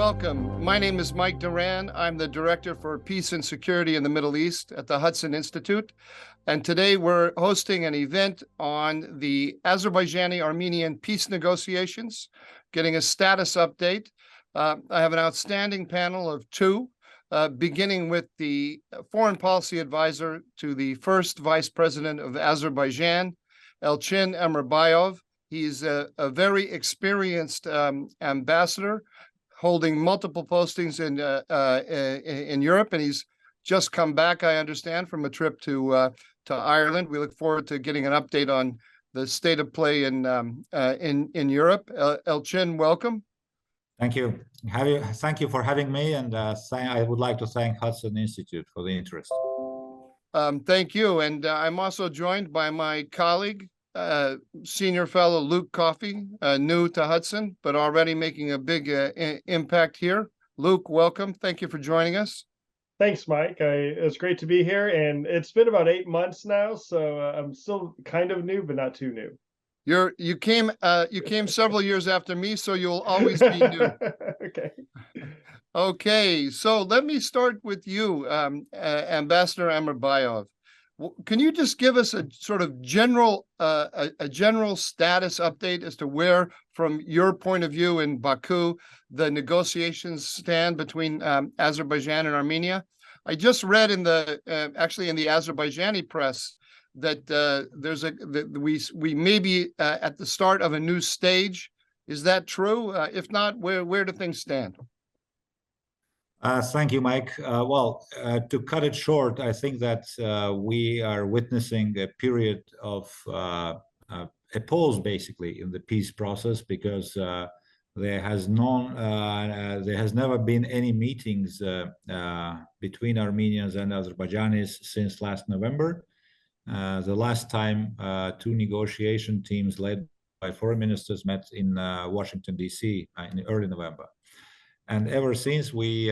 welcome. My name is Mike Duran. I'm the Director for Peace and Security in the Middle East at the Hudson Institute. And today we're hosting an event on the Azerbaijani-Armenian peace negotiations, getting a status update. I have an outstanding panel of two, beginning with the foreign policy advisor to the first vice president of Azerbaijan, Elchin Amirbayov. He's a very experienced ambassador, holding multiple postings in Europe, and he's just come back, I understand, from a trip to Ireland. We look forward to getting an update on the state of play in Europe. Elchin, welcome. Thank you. Thank you for having me, and I would like to thank Hudson Institute for the interest. Thank you, and I'm also joined by my colleague, senior fellow Luke Coffey, new to Hudson, but already making a big impact here. Luke, welcome. Thank you for joining us. Thanks, Mike. It's great to be here, and it's been about 8 months now, so I'm still kind of new, but not too new. You came several years after me, so you'll always be new. Okay. Okay, so let me start with you, Ambassador Amirbayov. Can you just give us a sort of general status update as to where, from your point of view in Baku, the negotiations stand between Azerbaijan and Armenia? I just read in the actually in the Azerbaijani press that we may be at the start of a new stage. Is that true? If not, where do things stand? Thank you, Mike. To cut it short, I think that we are witnessing a period of a pause, basically, in the peace process, because there has never been any meetings between Armenians and Azerbaijanis since last November. The last time two negotiation teams led by foreign ministers met in Washington, D.C. In early November. And ever since, we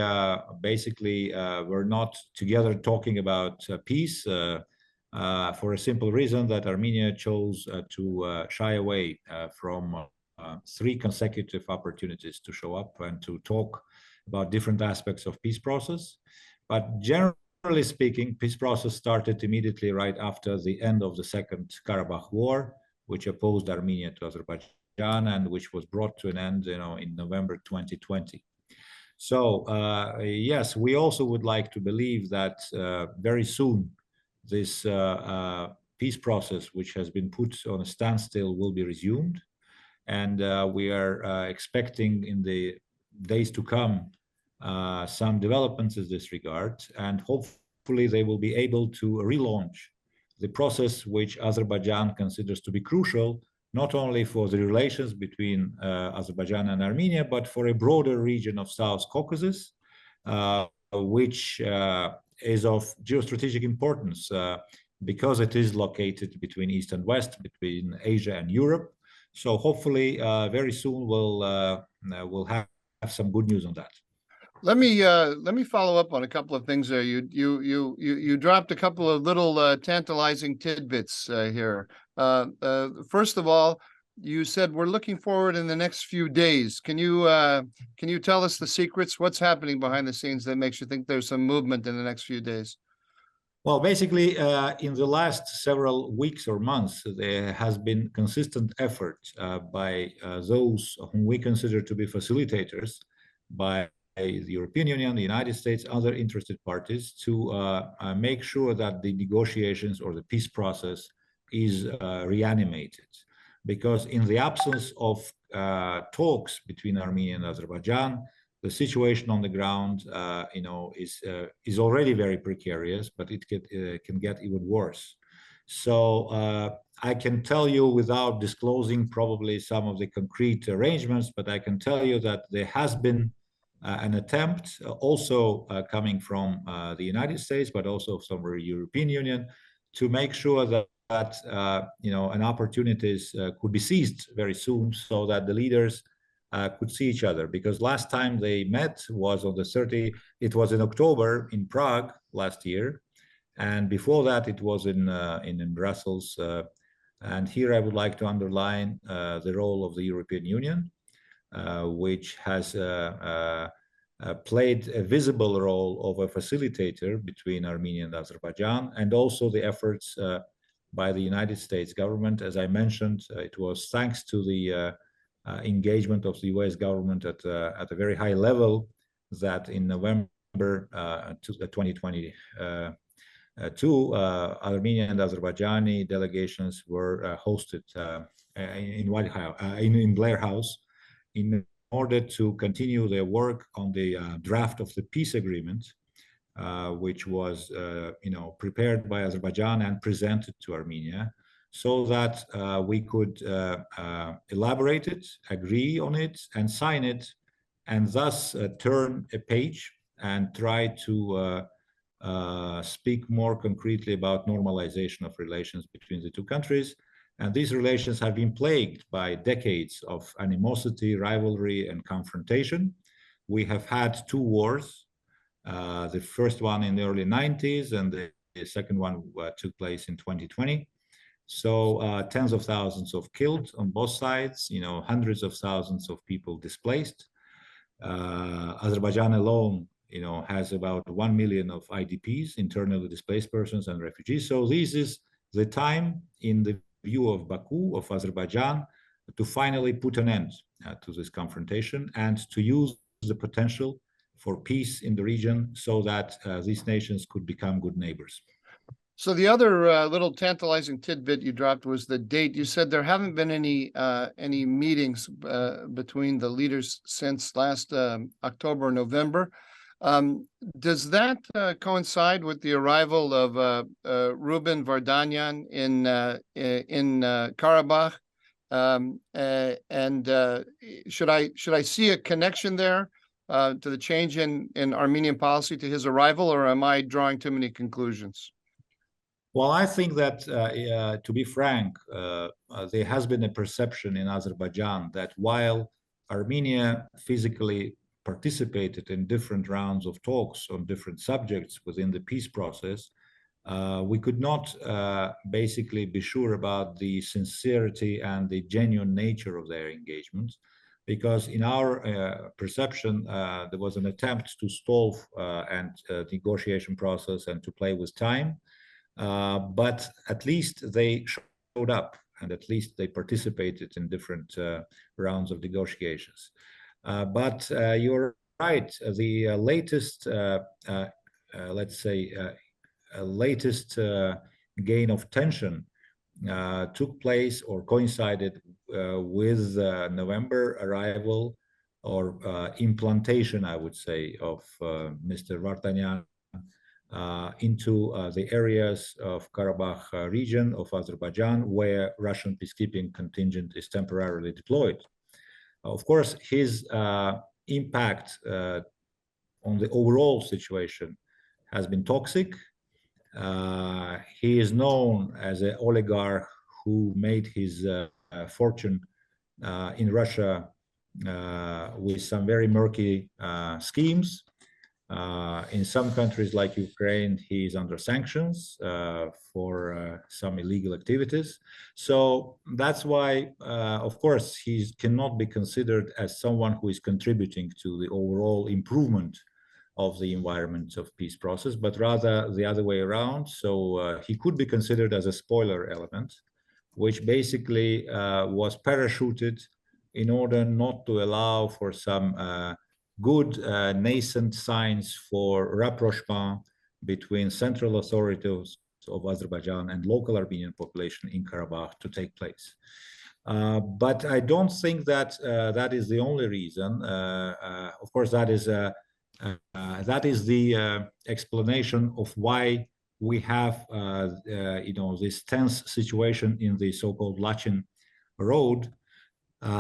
basically were not together talking about peace for a simple reason that Armenia chose to shy away from 3 consecutive opportunities to show up and to talk about different aspects of peace process. But generally speaking, peace process started immediately right after the end of the Second Karabakh War, which opposed Armenia to Azerbaijan and which was brought to an end, in November 2020. So yes, we also would like to believe that very soon this peace process, which has been put on a standstill, will be resumed. And we are expecting in the days to come some developments in this regard. And hopefully they will be able to relaunch the process which Azerbaijan considers to be crucial, not only for the relations between Azerbaijan and Armenia, but for a broader region of South Caucasus, which is of geostrategic importance because it is located between East and West, between Asia and Europe. So hopefully very soon we'll have some good news on that. Let me follow up on a couple of things there. You dropped a couple of little tantalizing tidbits here. First of all, you said we're looking forward in the next few days. Can you tell us the secrets? What's happening behind the scenes that makes you think there's some movement in the next few days? Well, basically, in the last several weeks or months, there has been consistent effort by those whom we consider to be facilitators, by the European Union, the United States, other interested parties, to make sure that the negotiations or the peace process is reanimated. Because in the absence of talks between Armenia and Azerbaijan, the situation on the ground, is already very precarious, but it can get even worse. So I can tell you, without disclosing probably some of the concrete arrangements, but I can tell you that there has been an attempt, also coming from the United States, but also from the European Union, to make sure that an opportunities could be seized very soon, so that the leaders could see each other. Because last time they met was on the 30th. It was in October in Prague last year, and before that it was in Brussels. And here I would like to underline the role of the European Union, which has played a visible role of a facilitator between Armenia and Azerbaijan, and also the efforts by the United States government. As I mentioned, it was thanks to the engagement of the US government at a very high level that in November 2022, Armenian and Azerbaijani delegations were hosted in Blair House in order to continue their work on the draft of the peace agreement, which was prepared by Azerbaijan and presented to Armenia, so that we could elaborate it, agree on it, and sign it, and thus turn a page and try to speak more concretely about normalization of relations between the two countries. And these relations have been plagued by decades of animosity, rivalry, and confrontation. We have had two wars, the first one in the early 90s, and the second one took place in 2020. So tens of thousands of killed on both sides, hundreds of thousands of people displaced. Azerbaijan alone, has about 1 million of IDPs, internally displaced persons and refugees. So this is the time, in the view of Baku, of Azerbaijan, to finally put an end to this confrontation and to use the potential for peace in the region so that these nations could become good neighbors. So the other little tantalizing tidbit you dropped was the date. You said there haven't been any meetings between the leaders since last October or November. Does that coincide with the arrival of Ruben Vardanyan in Karabakh? Should I see a connection there to the change in Armenian policy to his arrival, or am I drawing too many conclusions? Well, I think that, to be frank, there has been a perception in Azerbaijan that while Armenia physically participated in different rounds of talks on different subjects within the peace process, we could not basically be sure about the sincerity and the genuine nature of their engagement, because in our perception, there was an attempt to stall the negotiation process and to play with time. But at least they showed up, and at least they participated in different rounds of negotiations. But you're right, the latest, let's say, latest gain of tension took place or coincided with November arrival or implantation, I would say, of Mr. Vartanyan into the areas of Karabakh region of Azerbaijan where Russian peacekeeping contingent is temporarily deployed. Of course, his impact on the overall situation has been toxic. He is known as an oligarch who made his fortune in Russia with some very murky schemes. In some countries like Ukraine, he is under sanctions for some illegal activities. So that's why, of course, he cannot be considered as someone who is contributing to the overall improvement of the environment of peace process, but rather the other way around. So he could be considered as a spoiler element, which basically was parachuted in order not to allow for some good nascent signs for rapprochement between central authorities of Azerbaijan and local Armenian population in Karabakh to take place. But I don't think that that is the only reason. Of course, that is the explanation of why we have this tense situation in the so-called Lachin road,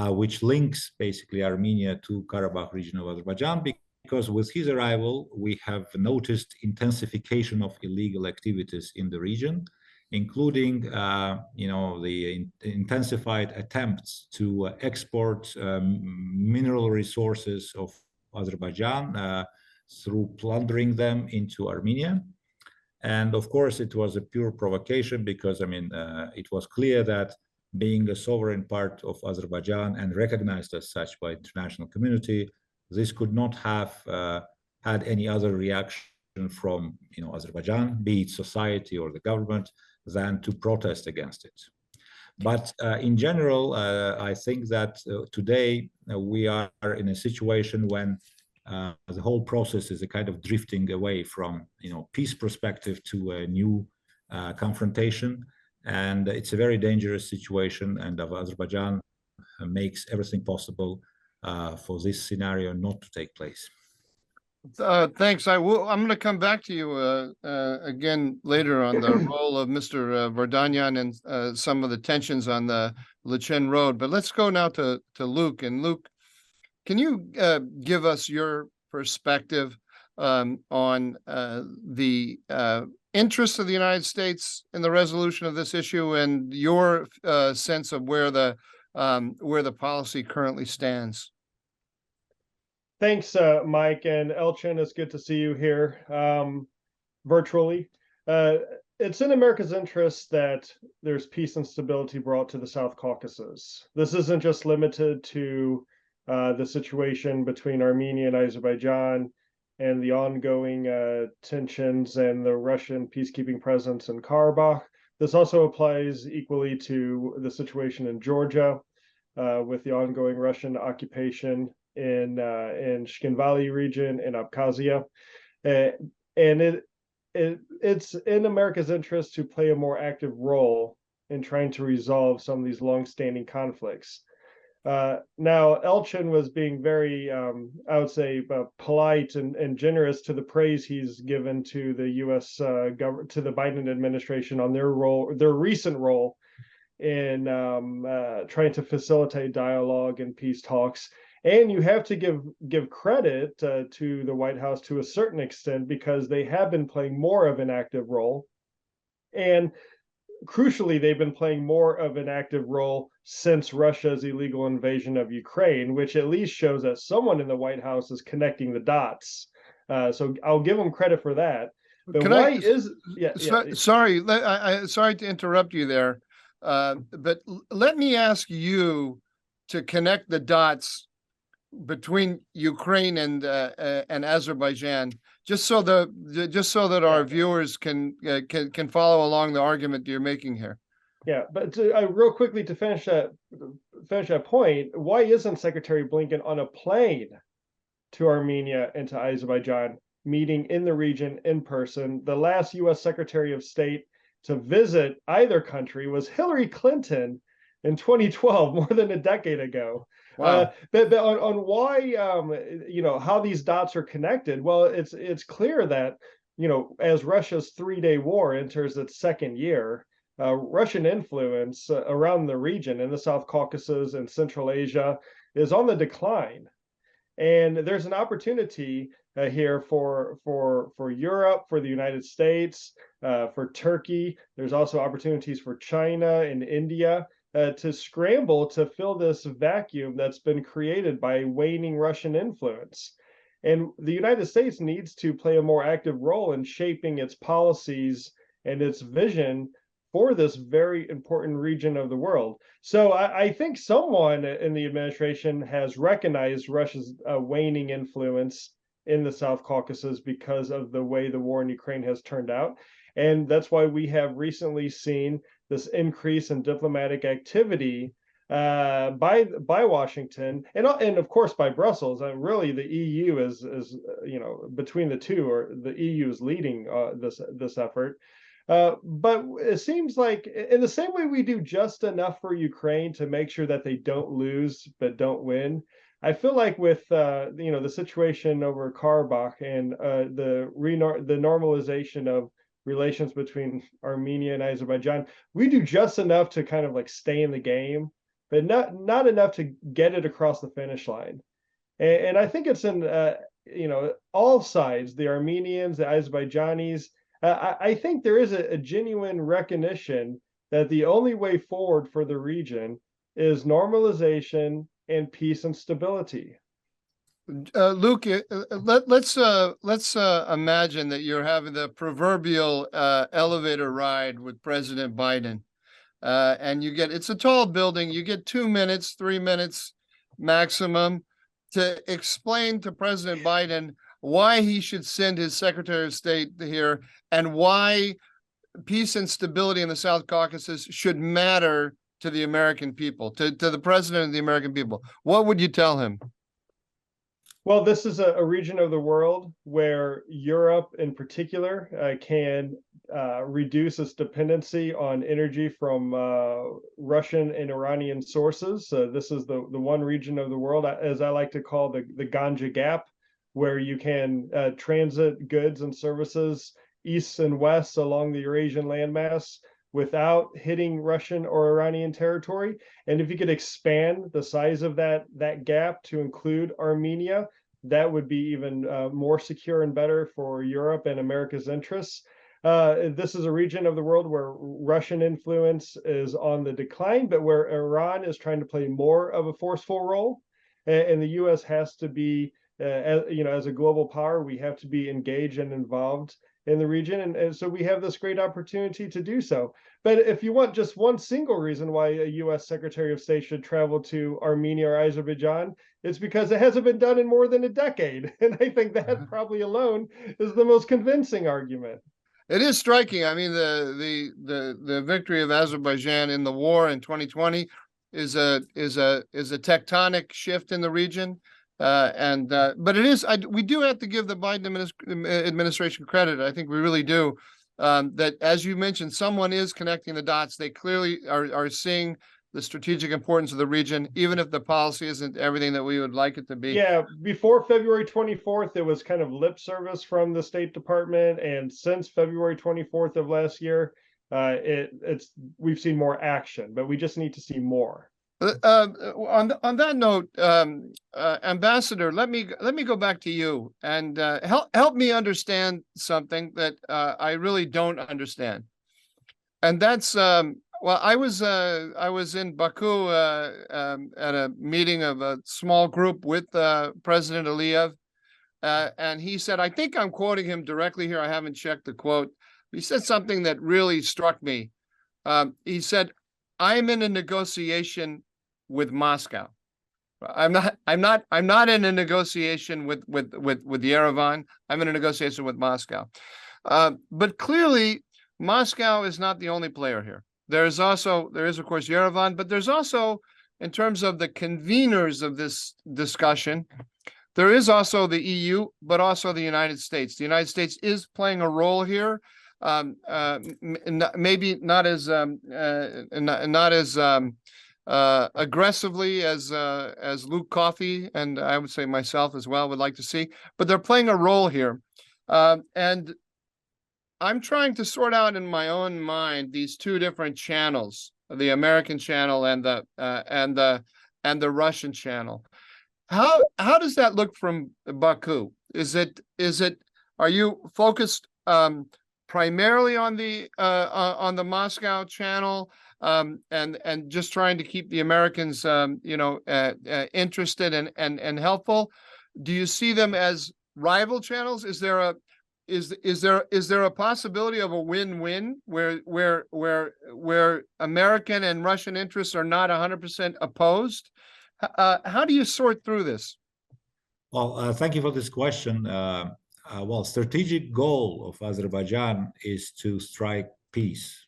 which links basically Armenia to Karabakh region of Azerbaijan, because with his arrival, we have noticed intensification of illegal activities in the region, including, the intensified attempts to export mineral resources of Azerbaijan through plundering them into Armenia. And of course, it was a pure provocation because, it was clear that being a sovereign part of Azerbaijan and recognized as such by the international community, this could not have had any other reaction from Azerbaijan, be it society or the government, than to protest against it. But in general, I think that today we are in a situation when the whole process is a kind of drifting away from peace perspective to a new confrontation, and it's a very dangerous situation. And Azerbaijan makes everything possible for this scenario not to take place. Thanks. I'm going to come back to you again later on the role of Mr. Vardanyan and some of the tensions on the Lachin Road. But let's go now to Luke. And Luke, can you give us your perspective on the interests of the United States in the resolution of this issue and your sense of where the policy currently stands? Thanks, Mike and Elchin. It's good to see you here virtually. It's in America's interest that there's peace and stability brought to the South Caucasus. This isn't just limited to the situation between Armenia and Azerbaijan and the ongoing tensions and the Russian peacekeeping presence in Karabakh. This also applies equally to the situation in Georgia with the ongoing Russian occupation in Shkin region in Abkhazia, and it's in America's interest to play a more active role in trying to resolve some of these long-standing conflicts. Now, Elchin was being very, I would say, polite and generous to the praise he's given to the U.S. government, to the Biden administration on their recent role in trying to facilitate dialogue and peace talks. And you have to give credit to the White House to a certain extent, because they have been playing more of an active role. And crucially, they've been playing more of an active role since Russia's illegal invasion of Ukraine, which at least shows that someone in the White House is connecting the dots. So I'll give them credit for that. But sorry to interrupt you there, but let me ask you to connect the dots between Ukraine and Azerbaijan, just so that our viewers can follow along the argument you're making here. Yeah, but real quickly to finish that point, why isn't Secretary Blinken on a plane to Armenia and to Azerbaijan, meeting in the region in person? The last U.S. Secretary of State to visit either country was Hillary Clinton in 2012, more than a decade ago. Wow. But on why, how these dots are connected, well, it's clear that, as Russia's 3-day war enters its second year, Russian influence around the region in the South Caucasus and Central Asia is on the decline. And there's an opportunity here for Europe, for the United States, for Turkey. There's also opportunities for China and India to scramble to fill this vacuum that's been created by waning Russian influence. And the United States needs to play a more active role in shaping its policies and its vision for this very important region of the world. So I think someone in the administration has recognized Russia's waning influence in the South Caucasus because of the way the war in Ukraine has turned out. And that's why we have recently seen this increase in diplomatic activity by Washington and of course by Brussels. And really, the EU is between the two, or the EU is leading this effort. But it seems like, in the same way we do just enough for Ukraine to make sure that they don't lose but don't win, I feel like with the situation over Karabakh and the normalization of relations between Armenia and Azerbaijan, we do just enough to kind of like stay in the game, but not enough to get it across the finish line. And I think it's in all sides, the Armenians, the Azerbaijanis. I think there is a genuine recognition that the only way forward for the region is normalization and peace and stability. Luke, let's imagine that you're having the proverbial elevator ride with President Biden, and it's a tall building. You get 2 minutes, 3 minutes maximum to explain to President Biden why he should send his Secretary of State here and why peace and stability in the South Caucasus should matter to the American people, to the president of the American people. What would you tell him? Well, this is a region of the world where Europe in particular can reduce its dependency on energy from Russian and Iranian sources. This is the one region of the world, as I like to call the Ganja Gap, where you can transit goods and services east and west along the Eurasian landmass without hitting Russian or Iranian territory. And if you could expand the size of that gap to include Armenia, that would be even more secure and better for Europe and America's interests. This is a region of the world where Russian influence is on the decline, but where Iran is trying to play more of a forceful role. And the U.S. has to be, as a global power, we have to be engaged and involved in the region. And so we have this great opportunity to do so. But if you want just one single reason why a U.S. Secretary of State should travel to Armenia or Azerbaijan, it's because it hasn't been done in more than a decade. And I think that probably alone is the most convincing argument. It is striking. I mean, the victory of Azerbaijan in the war in 2020 is a tectonic shift in the region. But it is, we do have to give the Biden administration credit. I think we really do. That, as you mentioned, someone is connecting the dots. They clearly are seeing the strategic importance of the region, even if the policy isn't everything that we would like it to be. Yeah, before February 24th, it was kind of lip service from the State Department, and since February 24th of last year, we've seen more action, but we just need to see more. On that note, Ambassador, let me go back to you and help me understand something that I really don't understand, and that's well, I was in Baku at a meeting of a small group with President Aliyev, and he said, I think I'm quoting him directly here. I haven't checked the quote. He said something that really struck me. He said, "I'm in a negotiation with Moscow. I'm not in a negoation with Yerevan. I'm in a negotiation with Moscow." But clearly, Moscow is not the only player here. There is, of course, Yerevan, but there's also, in terms of the conveners of this discussion, there is also the EU, but also the United States. The United States is playing a role here, maybe not as aggressively as Luke Coffey and I would say myself as well would like to see, but they're playing a role here, and I'm trying to sort out in my own mind these two different channels: the American channel and the Russian channel. How does that look from Baku? Are you focused primarily on the Moscow channel? And just trying to keep the Americans, interested and helpful? Do you see them as rival channels? Is there a possibility of a win-win where American and Russian interests are not 100% opposed? How do you sort through this? Well, thank you for this question. Well, strategic goal of Azerbaijan is to strike peace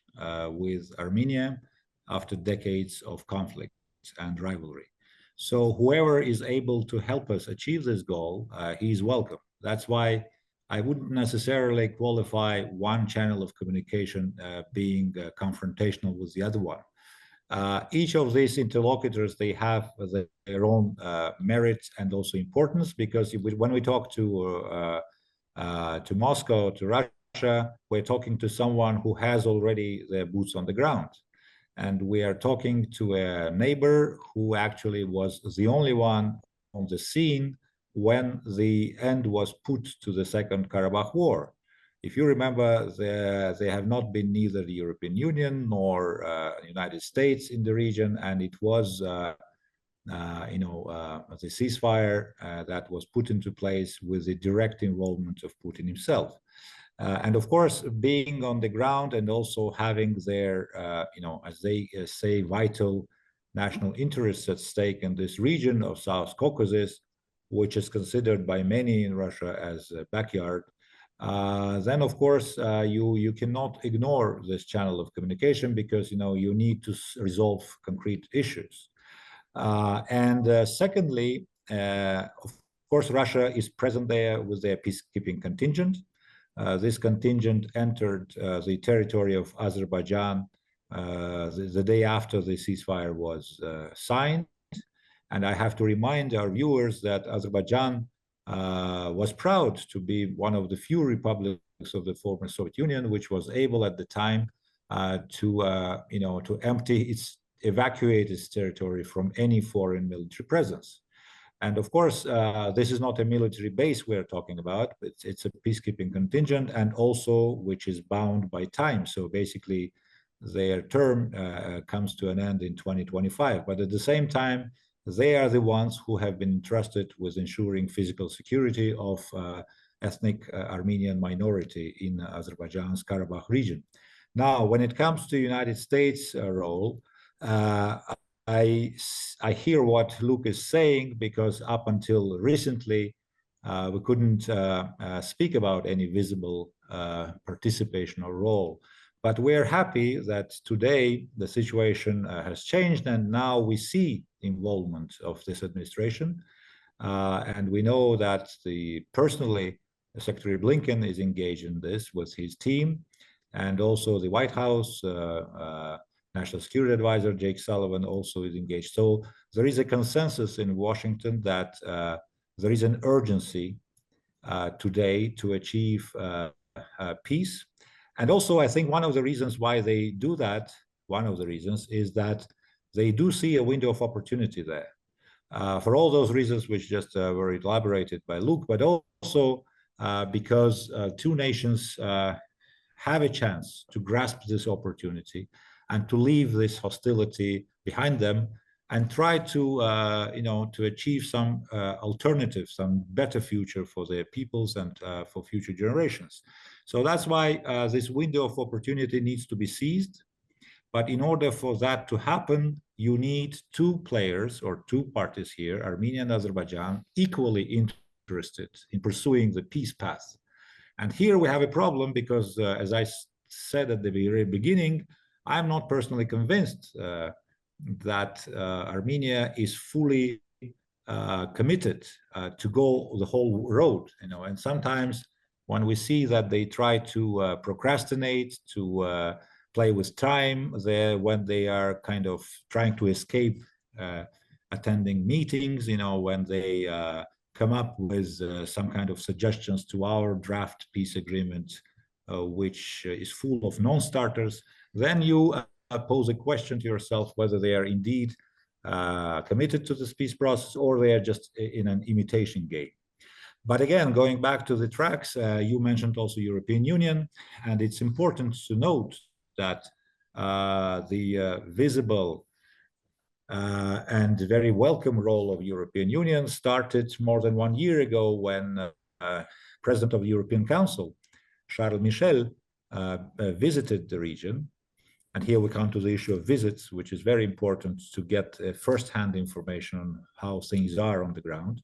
with Armenia after decades of conflict and rivalry. So whoever is able to help us achieve this goal, he is welcome. That's why I wouldn't necessarily qualify one channel of communication being confrontational with the other one. Each of these interlocutors, they have their own merits and also importance, because when we talk to Moscow, to Russia, we're talking to someone who has already their boots on the ground. And we are talking to a neighbor who actually was the only one on the scene when the end was put to the Second Karabakh War. If you remember, there have not been neither the European Union nor the United States in the region, and it was the ceasefire that was put into place with the direct involvement of Putin himself. And of course, being on the ground and also having their, as they say, vital national interests at stake in this region of South Caucasus, which is considered by many in Russia as a backyard, then of course you cannot ignore this channel of communication, because you need to resolve concrete issues. Secondly, of course, Russia is present there with their peacekeeping contingent. This contingent entered the territory of Azerbaijan the day after the ceasefire was signed. And I have to remind our viewers that Azerbaijan was proud to be one of the few republics of the former Soviet Union which was able at the time to evacuate its territory from any foreign military presence. And of course, this is not a military base we're talking about, but it's a peacekeeping contingent, and also which is bound by time. So basically, their term comes to an end in 2025. But at the same time, they are the ones who have been entrusted with ensuring physical security of ethnic Armenian minority in Azerbaijan's Karabakh region. Now, when it comes to the United States' role, I hear what Luke is saying, because up until recently, we couldn't speak about any visible participation or role. But we're happy that today the situation has changed, and now we see involvement of this administration. And we know that personally, Secretary Blinken is engaged in this with his team, and also the White House, National Security Advisor Jake Sullivan also is engaged. So there is a consensus in Washington that there is an urgency today to achieve peace. And also, I think one of the reasons why they do that, one of the reasons is that they do see a window of opportunity there. For all those reasons which just were elaborated by Luke, but also because two nations have a chance to grasp this opportunity and to leave this hostility behind them and try to, to achieve some alternative, some better future for their peoples and for future generations. So that's why this window of opportunity needs to be seized. But in order for that to happen, you need two players or two parties here, Armenia and Azerbaijan, equally interested in pursuing the peace path. And here we have a problem because, as I said at the very beginning, I'm not personally convinced that Armenia is fully committed to go the whole road, and sometimes when we see that they try to procrastinate, to play with time, when they are kind of trying to escape attending meetings, when they come up with some kind of suggestions to our draft peace agreement, which is full of non-starters, then you pose a question to yourself whether they are indeed committed to this peace process or they are just in an imitation game. But again, going back to the tracks, you mentioned also European Union, and it's important to note that the visible and very welcome role of European Union started more than 1 year ago when President of the European Council, Charles Michel, visited the region. And here we come to the issue of visits, which is very important to get first-hand information on how things are on the ground.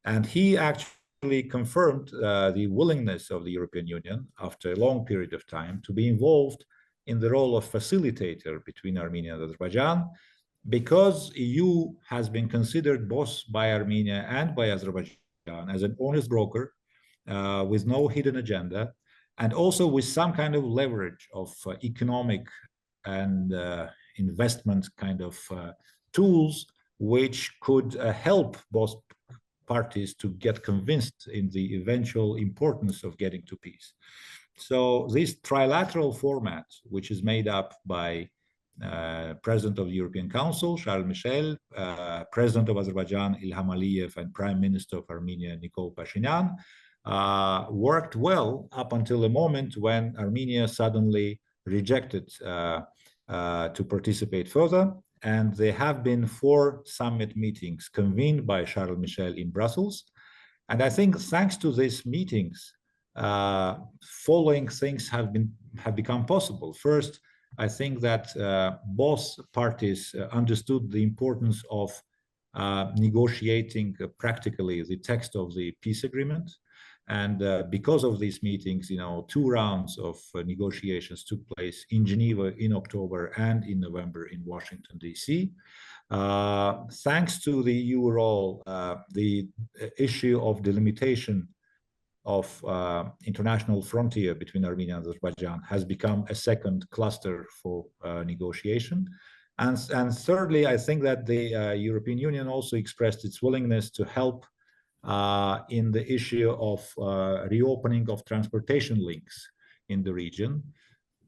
And he actually confirmed the willingness of the European Union, after a long period of time, to be involved in the role of facilitator between Armenia and Azerbaijan, because EU has been considered both by Armenia and by Azerbaijan as an honest broker with no hidden agenda, and also with some kind of leverage of economic and investment kind of tools, which could help both parties to get convinced in the eventual importance of getting to peace. So this trilateral format, which is made up by President of the European Council, Charles Michel, President of Azerbaijan, Ilham Aliyev, and Prime Minister of Armenia, Nikol Pashinyan, worked well up until the moment when Armenia suddenly rejected to participate further. And there have been 4 summit meetings convened by Charles Michel in Brussels. And I think thanks to these meetings, following things have become possible. First, I think that both parties understood the importance of negotiating practically the text of the peace agreement. And because of these meetings, 2 rounds of negotiations took place in Geneva in October and in November in Washington, D.C. Thanks to the EU role, the issue of delimitation of international frontier between Armenia and Azerbaijan has become a second cluster for negotiation. And thirdly, I think that the European Union also expressed its willingness to help in the issue of reopening of transportation links in the region,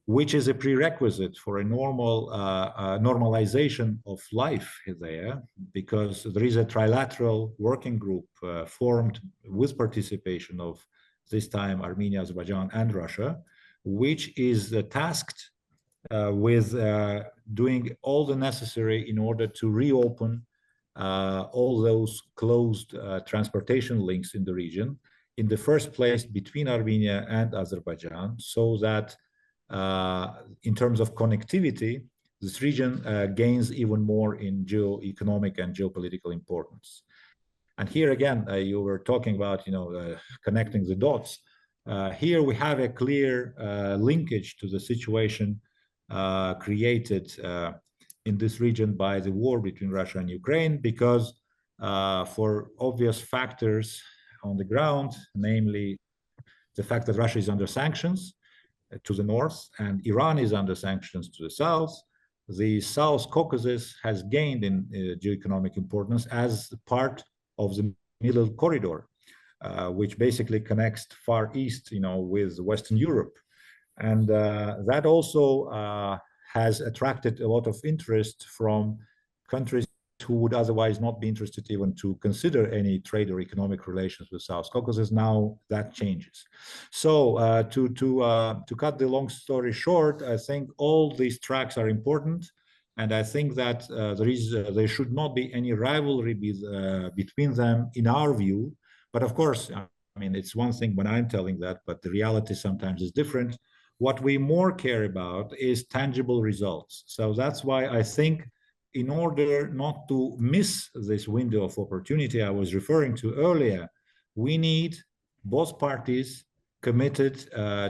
which is a prerequisite for a normalization of life there, because there is a trilateral working group formed with participation of this time Armenia, Azerbaijan, and Russia, which is tasked with doing all the necessary in order to reopen all those closed transportation links in the region, in the first place between Armenia and Azerbaijan, so that in terms of connectivity, this region gains even more in geo-economic and geopolitical importance. And here again, you were talking about, connecting the dots. Here we have a clear linkage to the situation created in this region by the war between Russia and Ukraine, because for obvious factors on the ground, namely the fact that Russia is under sanctions to the north and Iran is under sanctions to the south, the South Caucasus has gained in geoeconomic importance as part of the middle corridor, which basically connects Far East, with Western Europe. And that also has attracted a lot of interest from countries who would otherwise not be interested even to consider any trade or economic relations with South Caucasus. Now that changes. So to cut the long story short, I think all these tracks are important, and I think that there should not be any rivalry between them in our view. But of course, I mean, it's one thing when I'm telling that, but the reality sometimes is different. What we more care about is tangible results. So that's why I think, in order not to miss this window of opportunity I was referring to earlier, we need both parties committed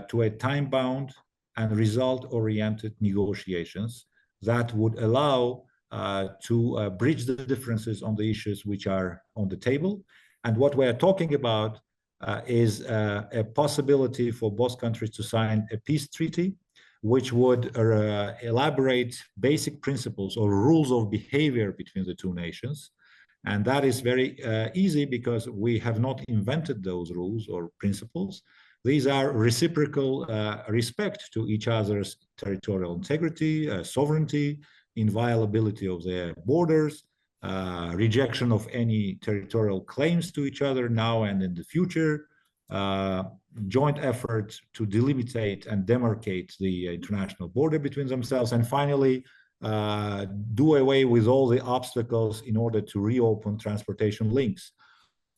to a time-bound and result-oriented negotiations that would allow to bridge the differences on the issues which are on the table. And what we're talking about is a possibility for both countries to sign a peace treaty, which would elaborate basic principles or rules of behavior between the two nations. And that is very easy because we have not invented those rules or principles. These are reciprocal respect to each other's territorial integrity, sovereignty, inviolability of their borders, rejection of any territorial claims to each other now and in the future, joint effort to delimitate and demarcate the international border between themselves, and finally, do away with all the obstacles in order to reopen transportation links.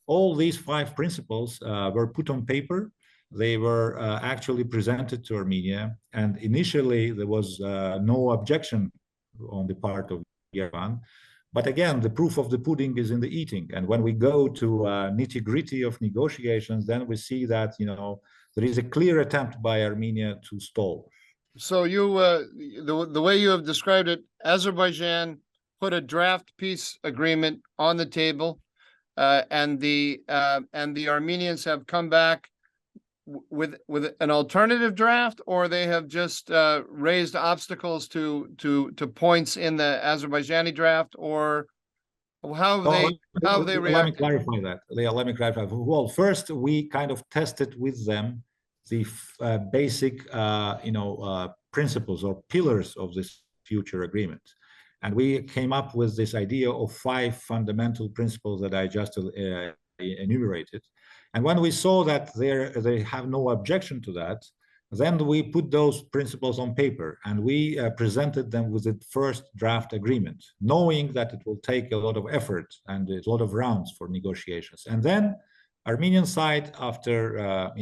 All these 5 principles were put on paper. They were actually presented to Armenia, and initially there was no objection on the part of Iran. But again, the proof of the pudding is in the eating. And when we go to nitty-gritty of negotiations, then we see that, there is a clear attempt by Armenia to stall. So you, the way you have described it, Azerbaijan put a draft peace agreement on the table, and the Armenians have come back with an alternative draft, or they have just raised obstacles to points in the Azerbaijani draft, or how have they reacted? Let me clarify that. Let me clarify. Well, first we kind of tested with them the basic, principles or pillars of this future agreement, and we came up with this idea of 5 fundamental principles that I just enumerated. And when we saw that they have no objection to that, then we put those principles on paper and we presented them with the first draft agreement, knowing that it will take a lot of effort and a lot of rounds for negotiations. And then Armenian side, after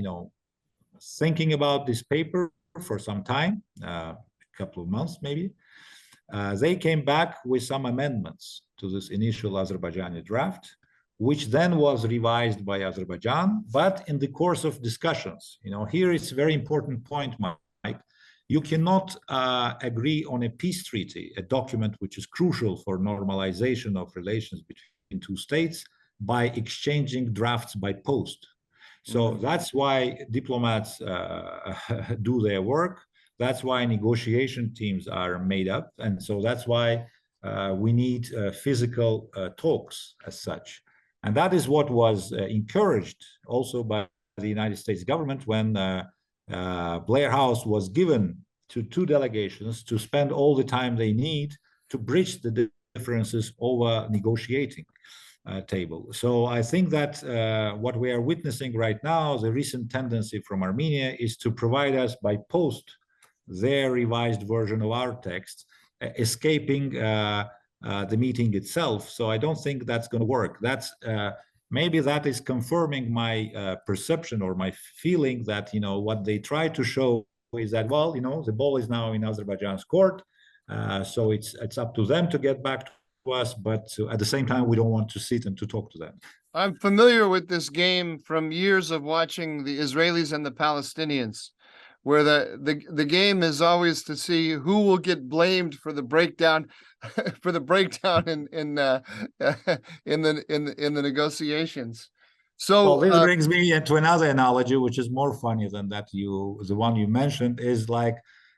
thinking about this paper for some time, a couple of months maybe, They came back with some amendments to this initial Azerbaijani draft, which then was revised by Azerbaijan. But in the course of discussions, here it's a very important point, Mike. You cannot agree on a peace treaty, a document which is crucial for normalization of relations between two states, by exchanging drafts by post. So that's why diplomats do their work. That's why negotiation teams are made up. And so that's why we need physical talks as such. And that is what was encouraged also by the United States government when Blair House was given to two delegations to spend all the time they need to bridge the differences over negotiating table. So I think that what we are witnessing right now, the recent tendency from Armenia, is to provide us by post their revised version of our text, escaping the meeting itself. So I don't think that's going to work. That's maybe that is confirming my perception or my feeling that what they try to show is that, well, the ball is now in Azerbaijan's court, so it's up to them to get back to us, but at the same time we don't want to sit and to talk to them. I'm familiar with this game from years of watching the Israelis and the Palestinians, where the game is always to see who will get blamed for the breakdown in the negotiations. So this brings me to another analogy, which is more funny than that. The one you mentioned is like,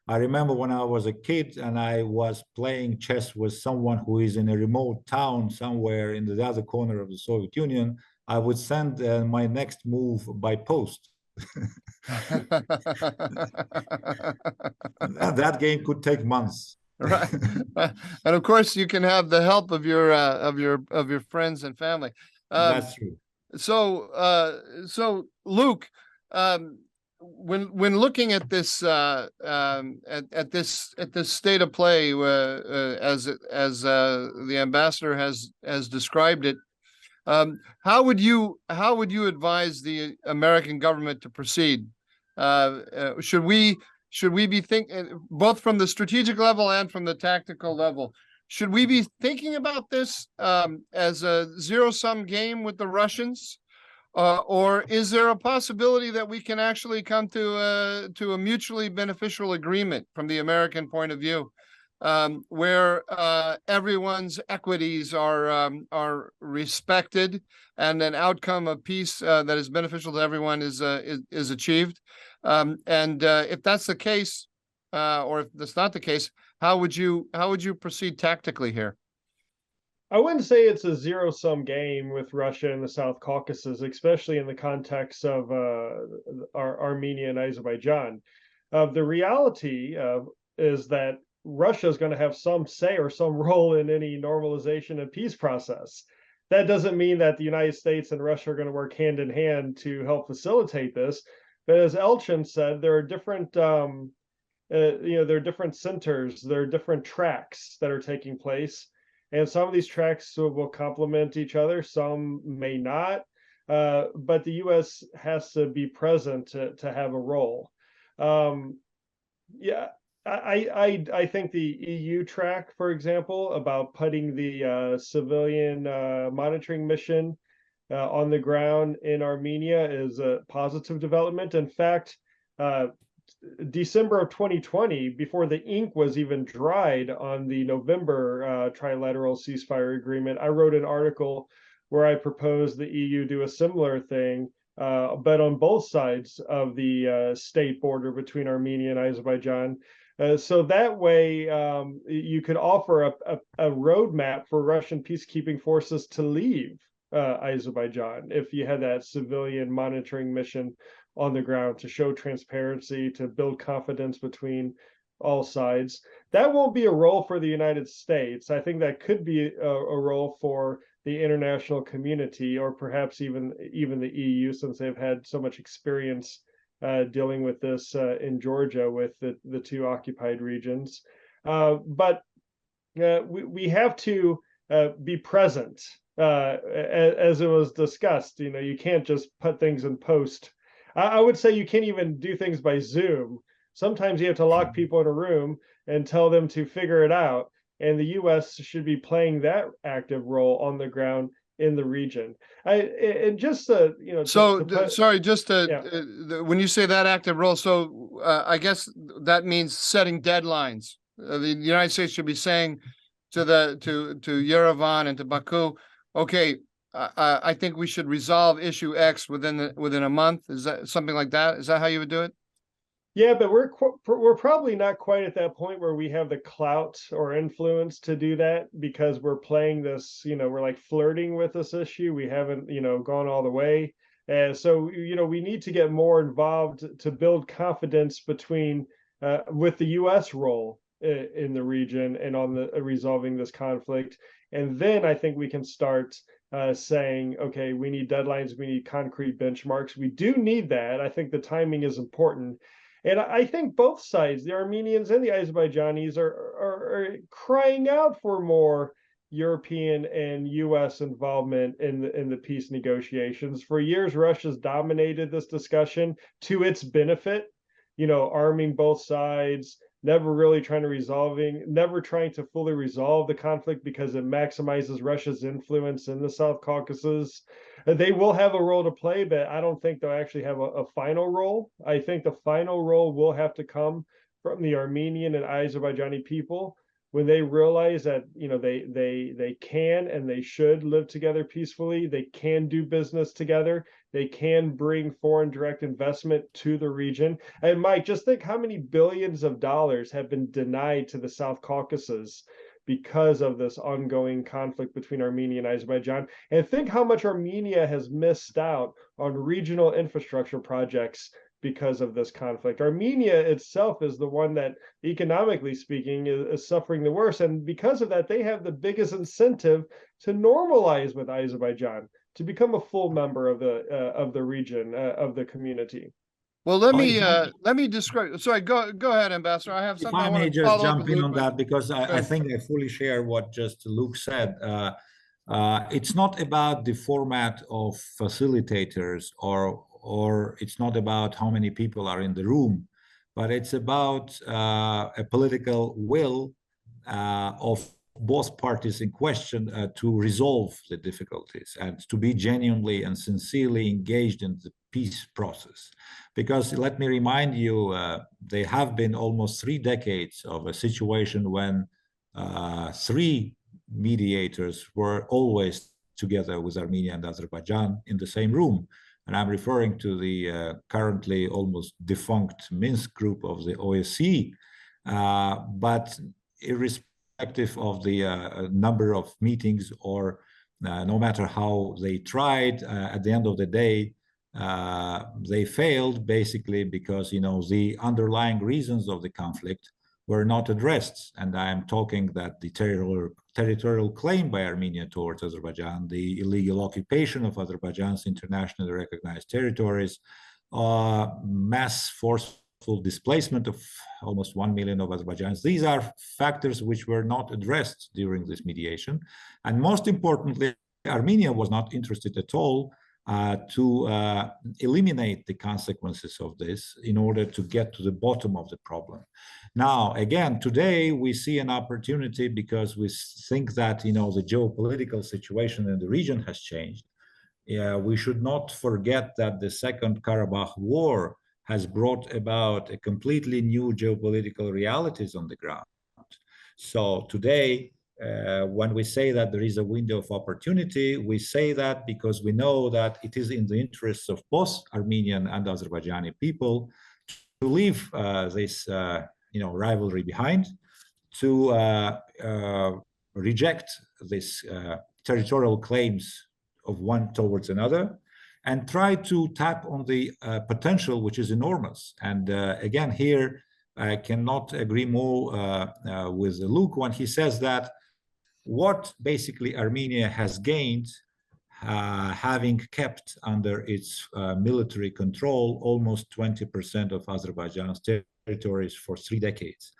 I remember when I was a kid and I was playing chess with someone who is in a remote town somewhere in the other corner of the Soviet Union. I would send my next move by post. That game could take months. Right. And of course you can have the help of your friends and family. That's true. So Luke, when looking at this at this state of play, as the ambassador has described it, how would you advise the American government to proceed? Should we be thinking, both from the strategic level and from the tactical level, should we be thinking about this as a zero-sum game with the Russians, or is there a possibility that we can actually come to a mutually beneficial agreement from the American point of view, where everyone's equities are respected and an outcome of peace that is beneficial to everyone is achieved? And if that's the case, or if that's not the case, how would you proceed tactically here? I wouldn't say it's a zero-sum game with Russia and the South Caucasus, especially in the context of Armenia and Azerbaijan. The reality is that Russia is going to have some say or some role in any normalization and peace process. That doesn't mean that the United States and Russia are going to work hand in hand to help facilitate this. But as Elchin said, there are different there are different centers, there are different tracks that are taking place, and some of these tracks will complement each other, some may not, but the U.S. has to be present to have a role. Yeah, I think the EU track, for example, about putting the civilian monitoring mission on the ground in Armenia is a positive development. In fact, December of 2020, before the ink was even dried on the November trilateral ceasefire agreement, I wrote an article where I proposed the EU do a similar thing, but on both sides of the state border between Armenia and Azerbaijan. So that way you could offer a roadmap for Russian peacekeeping forces to leave Azerbaijan if you had that civilian monitoring mission on the ground to show transparency, to build confidence between all sides. That won't be a role for the United States. I think that could be a role for the international community, or perhaps even the EU, since they've had so much experience dealing with this in Georgia with the two occupied regions. But we have to be present, as it was discussed. You can't just put things in post. I would say you can't even do things by Zoom. Sometimes you have to lock people in a room and tell them to figure it out. and the U.S. should be playing that active role on the ground in the region. And just sorry, just yeah. when you say that active role, so I guess that means setting deadlines. The United States should be saying to Yerevan and to Baku, okay, I think we should resolve issue X within a month. Is that something like that? Is that how you would do it? Yeah, but we're probably not quite at that point where we have the clout or influence to do that, because we're playing this, we're like flirting with this issue. We haven't, gone all the way. And so, we need to get more involved to build confidence between with the U.S. role in the region and on the resolving this conflict. And then I think we can start saying, okay, we need deadlines, we need concrete benchmarks. We do need that. I think the timing is important. And I think both sides, the Armenians and the Azerbaijanis, are crying out for more European and U.S. involvement in the peace negotiations. For years, Russia's dominated this discussion to its benefit, arming both sides, never trying to fully resolve the conflict because it maximizes Russia's influence in the South Caucasus. They will have a role to play, but I don't think they'll actually have a final role. I think the final role will have to come from the Armenian and Azerbaijani people when they realize that they can and they should live together peacefully. They can do business together. They can bring foreign direct investment to the region. And Mike, just think how many billions of dollars have been denied to the South Caucasus because of this ongoing conflict between Armenia and Azerbaijan. And think how much Armenia has missed out on regional infrastructure projects because of this conflict. Armenia itself is the one that, economically speaking, is suffering the worst. And because of that, they have the biggest incentive to normalize with Azerbaijan, to become a full member of the region, of the community. Well, let me describe. Sorry, go ahead, Ambassador. I have something I I want may to just follow jump up in Luke on that, because I think I fully share what just Luke said. It's not about the format of facilitators, or it's not about how many people are in the room, but it's about a political will of both parties in question to resolve the difficulties and to be genuinely and sincerely engaged in the peace process. Because let me remind you, there have been almost 3 decades of a situation when 3 mediators were always together with Armenia and Azerbaijan in the same room. And I'm referring to the currently almost defunct Minsk group of the OSCE. But irrespective of the number of meetings, or no matter how they tried, at the end of the day, they failed, basically because the underlying reasons of the conflict were not addressed. And I'm talking that the territorial claim by Armenia towards Azerbaijan, the illegal occupation of Azerbaijan's internationally recognized territories, mass forceful displacement of almost 1 million of Azerbaijanis. These are factors which were not addressed during this mediation. And most importantly, Armenia was not interested at all to eliminate the consequences of this in order to get to the bottom of the problem. Now, again, today we see an opportunity because we think that, the geopolitical situation in the region has changed. We should not forget that the Second Karabakh War has brought about a completely new geopolitical realities on the ground. So today, when we say that there is a window of opportunity, we say that because we know that it is in the interests of both Armenian and Azerbaijani people to leave this rivalry behind, to reject these territorial claims of one towards another, and try to tap on the potential, which is enormous. And again, here, I cannot agree more with Luke when he says that what basically Armenia has gained, having kept under its military control almost 20% of Azerbaijan's territories for 3 decades.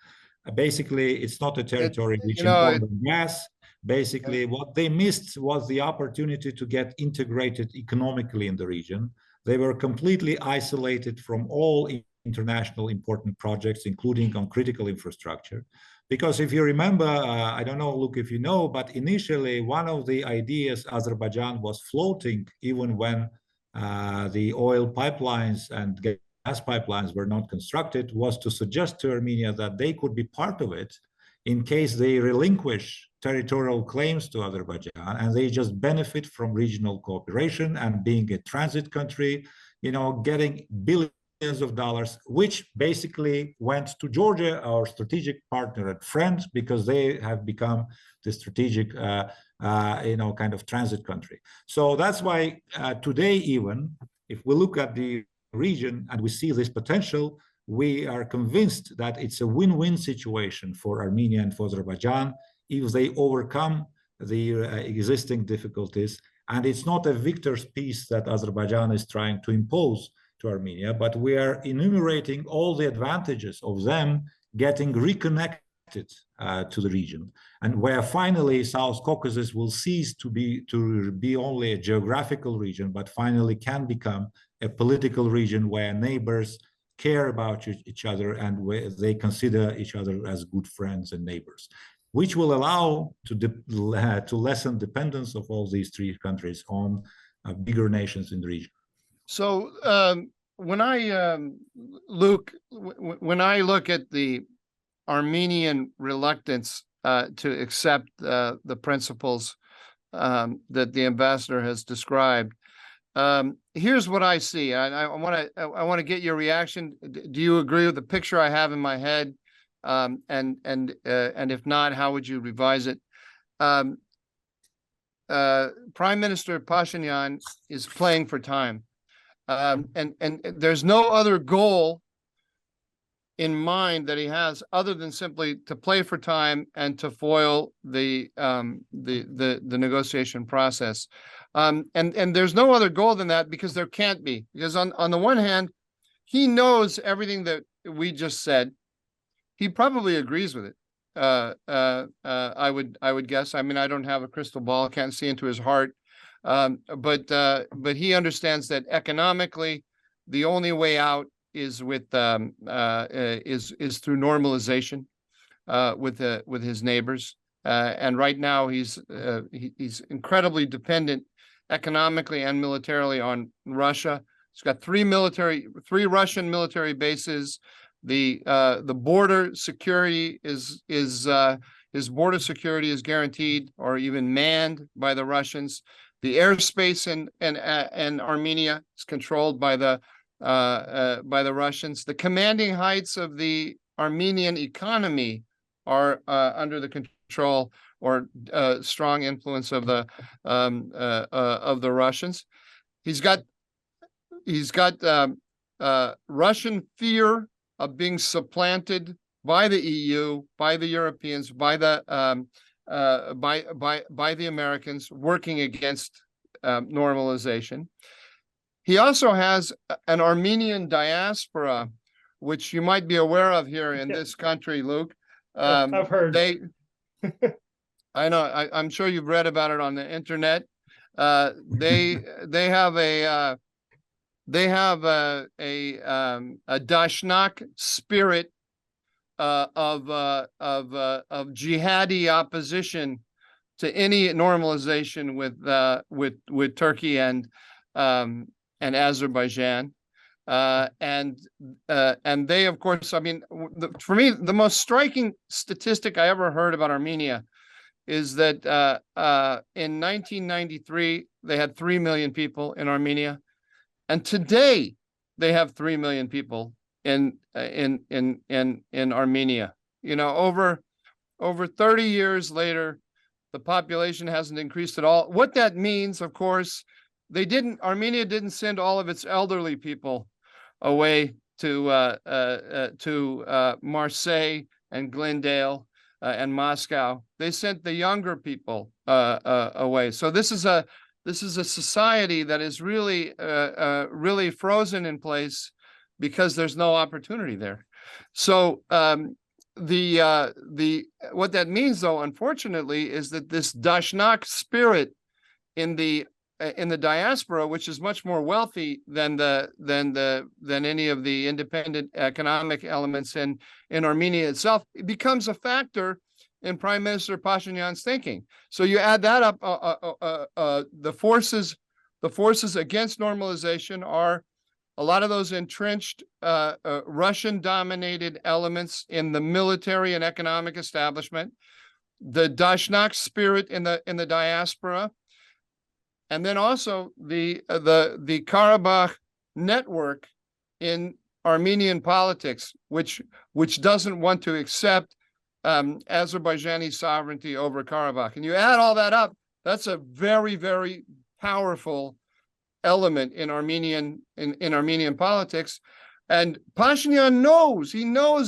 Basically, it's not a territory rich in oil and gas. Basically, what they missed was the opportunity to get integrated economically in the region. They were completely isolated from all international important projects, including on critical infrastructure, Because if you remember, I don't know, Luke, if you know, but initially one of the ideas Azerbaijan was floating, even when the oil pipelines and gas pipelines were not constructed, was to suggest to Armenia that they could be part of it in case they relinquish territorial claims to Azerbaijan and they just benefit from regional cooperation and being a transit country, getting billions of dollars, which basically went to Georgia, our strategic partner and friend, because they have become the strategic, kind of transit country. So that's why today, even if we look at the region and we see this potential, we are convinced that it's a win-win situation for Armenia and for Azerbaijan if they overcome the existing difficulties. And it's not a victor's peace that Azerbaijan is trying to impose to Armenia, but we are enumerating all the advantages of them getting reconnected to the region, and where finally South Caucasus will cease to be only a geographical region, but finally can become a political region where neighbors care about each other and where they consider each other as good friends and neighbors, which will allow to lessen dependence of all these three countries on bigger nations in the region. So when I, Luke, when I look at the Armenian reluctance to accept the principles that the ambassador has described, here's what I see. I want to get your reaction. Do you agree with the picture I have in my head? And if not, how would you revise it? Prime Minister Pashinyan is playing for time, and there's no other goal in mind that he has other than simply to play for time and to foil the negotiation process. And there's no other goal than that, because there can't be, because on the one hand, he knows everything that we just said. He probably agrees with it. I would guess. I mean, I don't have a crystal ball, can't see into his heart. But he understands that economically, the only way out is with is through normalization with his neighbors. And right now he's incredibly dependent economically and militarily on Russia. He's got three Russian military bases. The border security is his border security is guaranteed or even manned by the Russians. The airspace in Armenia is controlled by the Russians. The commanding heights of the Armenian economy are under the control or strong influence of the Russians. He's got Russian fear of being supplanted by the EU, by the Europeans, by the Americans, working against normalization. He also has an Armenian diaspora, which you might be aware of here in this country, Luke. I've heard. I know. I'm sure you've read about it on the internet. They have a Dashnak spirit of jihadi opposition to any normalization with Turkey and Azerbaijan, and they, of course, I mean, for me, the most striking statistic I ever heard about Armenia is that in 1993 they had 3 million people in Armenia, and today they have 3 million people in Armenia. You know, over 30 years later, the population hasn't increased at all. What that means, of course, Armenia didn't send all of its elderly people away to Marseille and Glendale and Moscow. They sent the younger people away. So this is a society that is really really frozen in place because there's no opportunity there. So what that means, though, unfortunately, is that this Dashnak spirit in the in the diaspora, which is much more wealthy than any of the independent economic elements in Armenia itself, it becomes a factor in Prime Minister Pashinyan's thinking. So you add that up, the forces against normalization are a lot of those entrenched Russian-dominated elements in the military and economic establishment, the Dashnak spirit in the diaspora, and then also the Karabakh network in Armenian politics, which doesn't want to accept Azerbaijani sovereignty over Karabakh. And you add all that up, that's a very, very powerful element in Armenian politics. And Pashinyan knows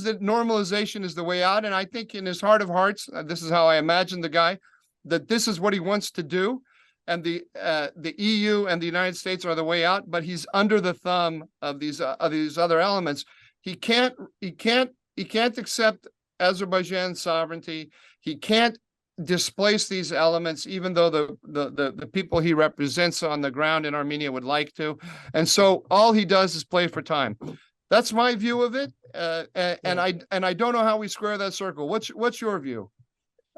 that normalization is the way out. And I think in his heart of hearts, this is how I imagine the guy, that this is what he wants to do. And the EU and the United States are the way out, but he's under the thumb of these other elements. He can't accept Azerbaijan's sovereignty. He can't displace these elements, even though the people he represents on the ground in Armenia would like to. And so all he does is play for time. That's my view of it, and I don't know how we square that circle. What's your view?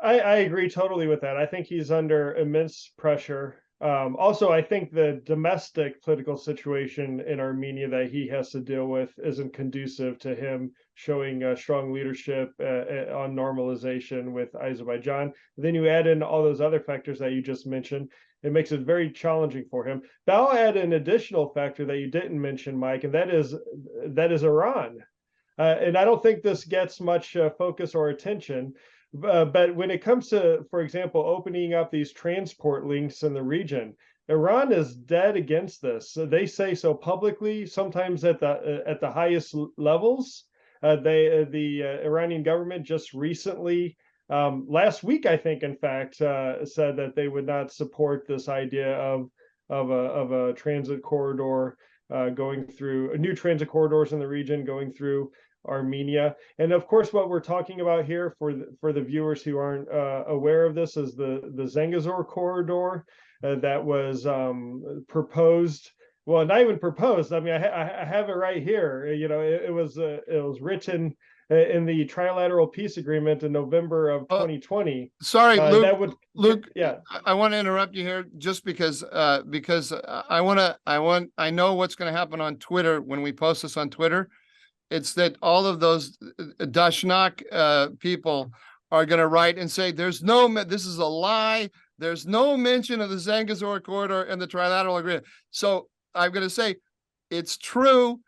I agree totally with that. I think he's under immense pressure. Also, I think the domestic political situation in Armenia that he has to deal with isn't conducive to him showing strong leadership on normalization with Azerbaijan. Then you add in all those other factors that you just mentioned. It makes it very challenging for him. But I'll add an additional factor that you didn't mention, Mike, and that is Iran. And I don't think this gets much focus or attention. But when it comes to, for example, opening up these transport links in the region, Iran is dead against this. They say so publicly, sometimes at the highest levels. The Iranian government just recently, last week, I think, in fact, said that they would not support this idea of a transit corridor going through new transit corridors in the region going through Armenia. And of course, what we're talking about here for the viewers who aren't aware of this is the Zangezur corridor that was proposed. Well, not even proposed. I mean, I have it right here. You know, it was written in the trilateral peace agreement in November of 2020. Sorry, Luke. Luke, yeah, I want to interrupt you here just because I know what's going to happen on Twitter when we post this on Twitter. It's that all of those Dashnak people are going to write and say, this is a lie. There's no mention of the Zangezur corridor in the trilateral agreement. So I'm going to say, it's true.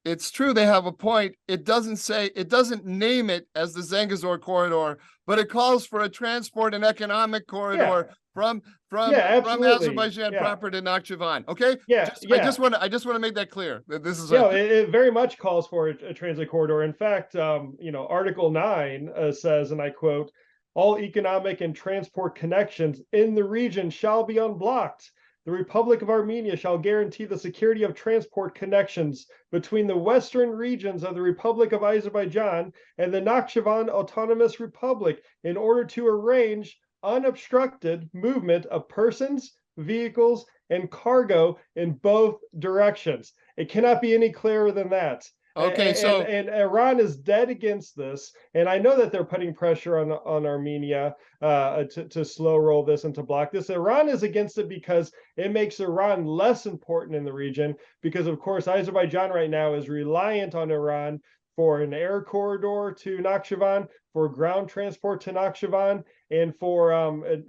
It's true. They have a point. It doesn't name it as the Zangezur corridor, but it calls for a transport and economic corridor from Azerbaijan proper to Nakhchivan. Okay. I just want to make that clear that this is it very much calls for a transit corridor. In fact, Article 9 says, and I quote, "All economic and transport connections in the region shall be unblocked. The Republic of Armenia shall guarantee the security of transport connections between the western regions of the Republic of Azerbaijan and the Nakhchivan Autonomous Republic in order to arrange unobstructed movement of persons, vehicles, and cargo in both directions." It cannot be any clearer than that. Okay, and Iran is dead against this, and I know that they're putting pressure on Armenia to slow roll this and to block this. Iran is against it because it makes Iran less important in the region, because of course Azerbaijan right now is reliant on Iran for an air corridor to Nakhchivan, for ground transport to Nakhchivan, and for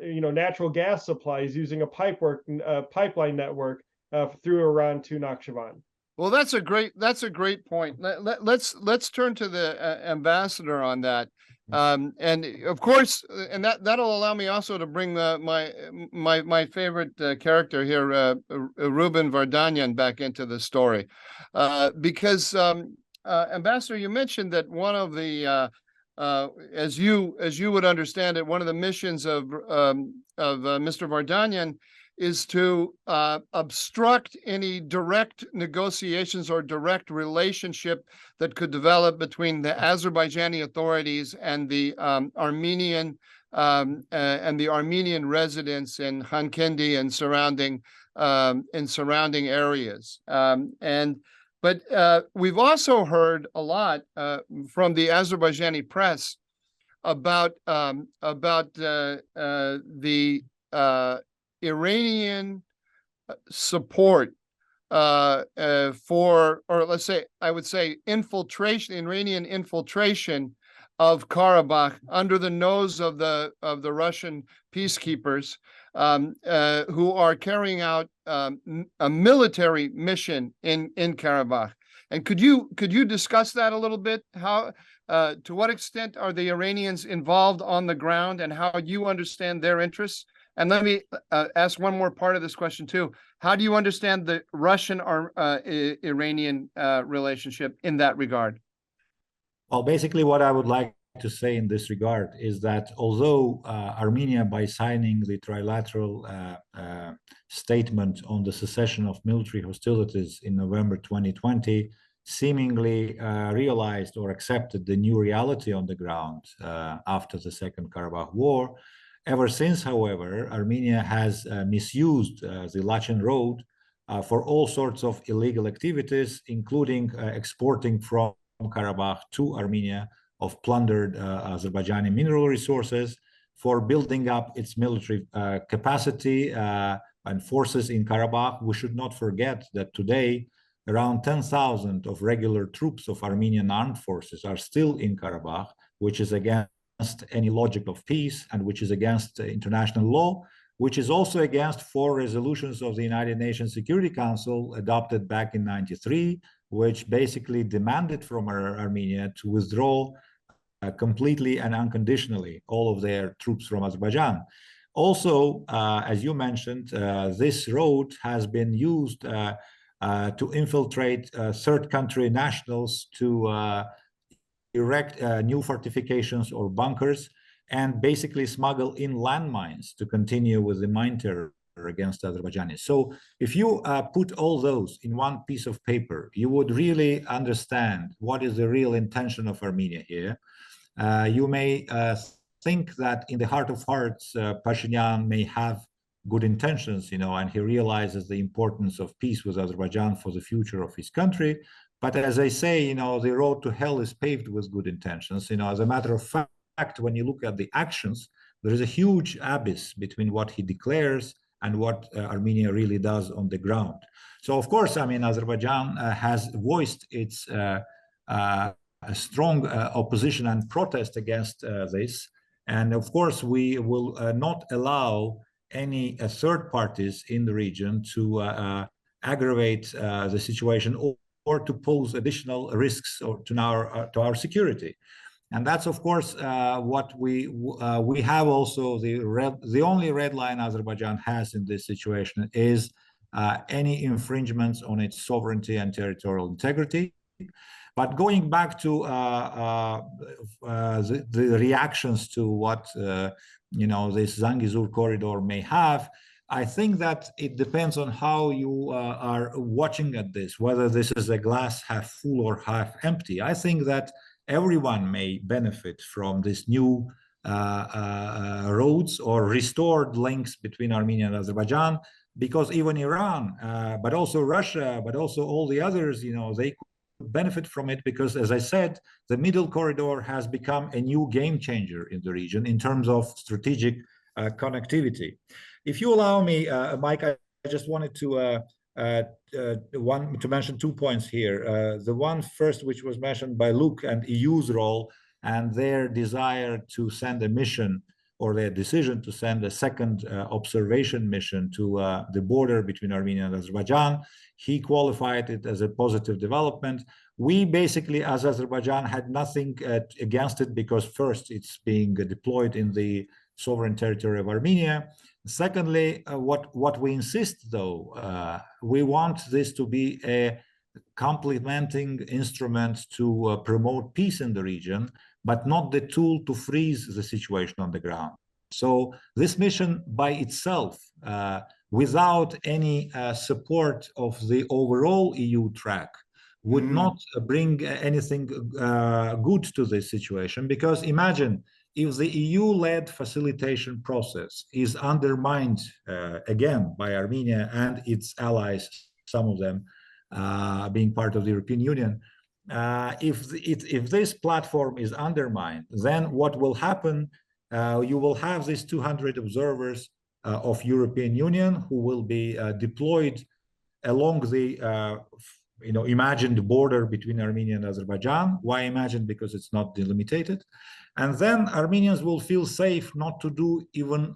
natural gas supplies using a pipeline network through Iran to Nakhchivan. Well, that's a great point. Let's turn to the ambassador on that, and of course, and that'll allow me also to bring my favorite character here, Ruben Vardanian, back into the story, because Ambassador, you mentioned that one of the as you would understand it, one of the missions of Mr. Vardanian is to obstruct any direct negotiations or direct relationship that could develop between the Azerbaijani authorities and the Armenian residents in Hankendi and surrounding areas. But we've also heard a lot from the Azerbaijani press about the Iranian support for, or let's say, I would say, Iranian infiltration of Karabakh under the nose of the Russian peacekeepers, who are carrying out a military mission in Karabakh. And could you discuss that a little bit? How, to what extent are the Iranians involved on the ground, and how you understand their interests? And let me ask one more part of this question too. How do you understand the Russian-Iranian relationship in that regard? Well, basically what I would like to say in this regard is that although Armenia, by signing the trilateral statement on the cessation of military hostilities in November 2020, seemingly realized or accepted the new reality on the ground after the Second Karabakh War, ever since, however, Armenia has misused the Lachin Road for all sorts of illegal activities, including exporting from Karabakh to Armenia of plundered Azerbaijani mineral resources, for building up its military capacity and forces in Karabakh. We should not forget that today, around 10,000 of regular troops of Armenian armed forces are still in Karabakh, which is against any logic of peace and which is against international law, which is also against 4 resolutions of the United Nations Security Council adopted back in '93, which basically demanded from Armenia to withdraw completely and unconditionally all of their troops from Azerbaijan. Also, as you mentioned, this road has been used to infiltrate third country nationals to erect new fortifications or bunkers, and basically smuggle in landmines to continue with the mine terror against Azerbaijanis. So if you put all those in one piece of paper, you would really understand what is the real intention of Armenia here. You may think that in the heart of hearts, Pashinyan may have good intentions, and he realizes the importance of peace with Azerbaijan for the future of his country. But as I say, the road to hell is paved with good intentions. As a matter of fact, when you look at the actions, there is a huge abyss between what he declares and what Armenia really does on the ground. So, of course, Azerbaijan has voiced its strong opposition and protest against this. And of course, we will not allow any third parties in the region to aggravate the situation or to pose additional risks to our security. And that's, of course, what we have also. The only red line Azerbaijan has in this situation is any infringements on its sovereignty and territorial integrity. But going back to the reactions to what this Zangezur corridor may have, I think that it depends on how you are watching at this, whether this is a glass half full or half empty. I think that everyone may benefit from this new roads or restored links between Armenia and Azerbaijan, because even Iran, but also Russia, but also all the others, they could benefit from it, because, as I said, the middle corridor has become a new game changer in the region in terms of strategic connectivity. If you allow me, Mike, I just wanted to mention 2 points here. The one first, which was mentioned by Luke, and EU's role and their desire to send a mission, or their decision to send a second observation mission to the border between Armenia and Azerbaijan. He qualified it as a positive development. We basically, as Azerbaijan, had nothing against it, because first, it's being deployed in the sovereign territory of Armenia. Secondly, what we insist, though, we want this to be a complementing instrument to promote peace in the region, but not the tool to freeze the situation on the ground. So this mission by itself without any support of the overall EU track, would not bring anything good to this situation. Because imagine if the EU-led facilitation process is undermined again by Armenia and its allies, some of them being part of the European Union, if this platform is undermined, then what will happen? You will have these 200 observers of European Union who will be deployed along the imagined border between Armenia and Azerbaijan. Why imagined? Because it's not delimited. And then Armenians will feel safe not to do even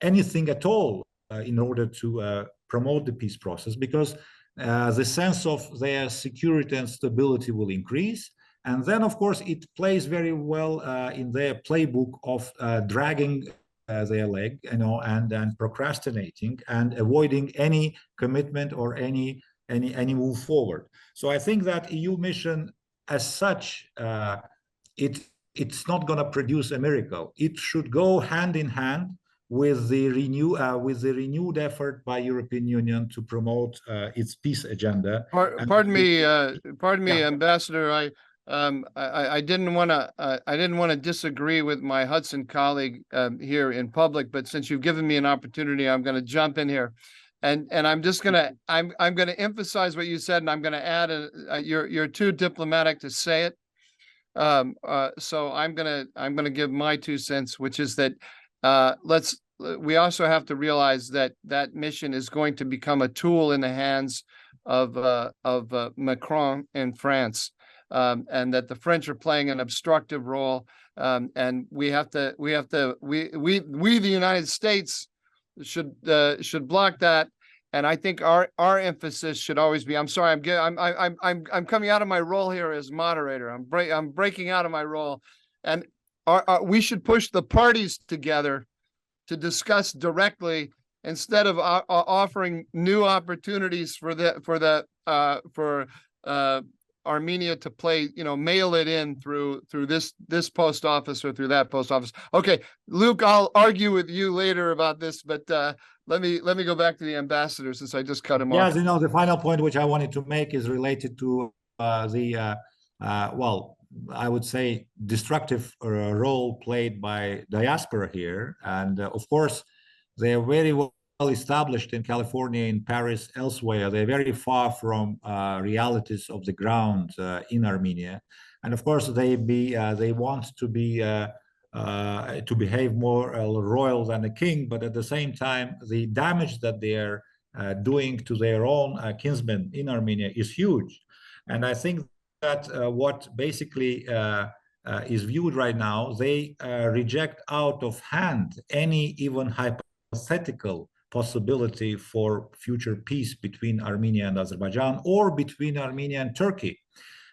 anything at all in order to promote the peace process, because the sense of their security and stability will increase. And then, of course, it plays very well in their playbook of dragging their leg, and procrastinating and avoiding any commitment or any move forward. So I think that EU mission, as such, it's not going to produce a miracle. It should go hand in hand with the renewed effort by European Union to promote its peace agenda. Pardon me, Ambassador. I didn't want to disagree with my Hudson colleague here in public, but since you've given me an opportunity, I'm going to jump in here, and I'm just gonna I'm going to emphasize what you said, and I'm going to add you're too diplomatic to say it. So I'm gonna give my 2 cents, which is that we also have to realize that that mission is going to become a tool in the hands of Macron in France. And that the French are playing an obstructive role, and we, the United States, should block that. And I think our emphasis should always be. I'm sorry, I'm coming out of my role here as moderator. I'm breaking out of my role, and we should push the parties together to discuss directly instead of offering new opportunities for Armenia to play, mail it in through this post office or through that post office. Okay, Luke, I'll argue with you later about this, but let me go back to the ambassador since I just cut him off. Yes, the final point which I wanted to make is related to I would say destructive role played by diaspora here, and of course they are very well established in California, in Paris, elsewhere. They're very far from realities of the ground in Armenia, and of course they want to behave more royal than a king, but at the same time the damage that they are doing to their own kinsmen in Armenia is huge. And I think that what basically is viewed right now, they reject out of hand any even hypothetical possibility for future peace between Armenia and Azerbaijan, or between Armenia and Turkey.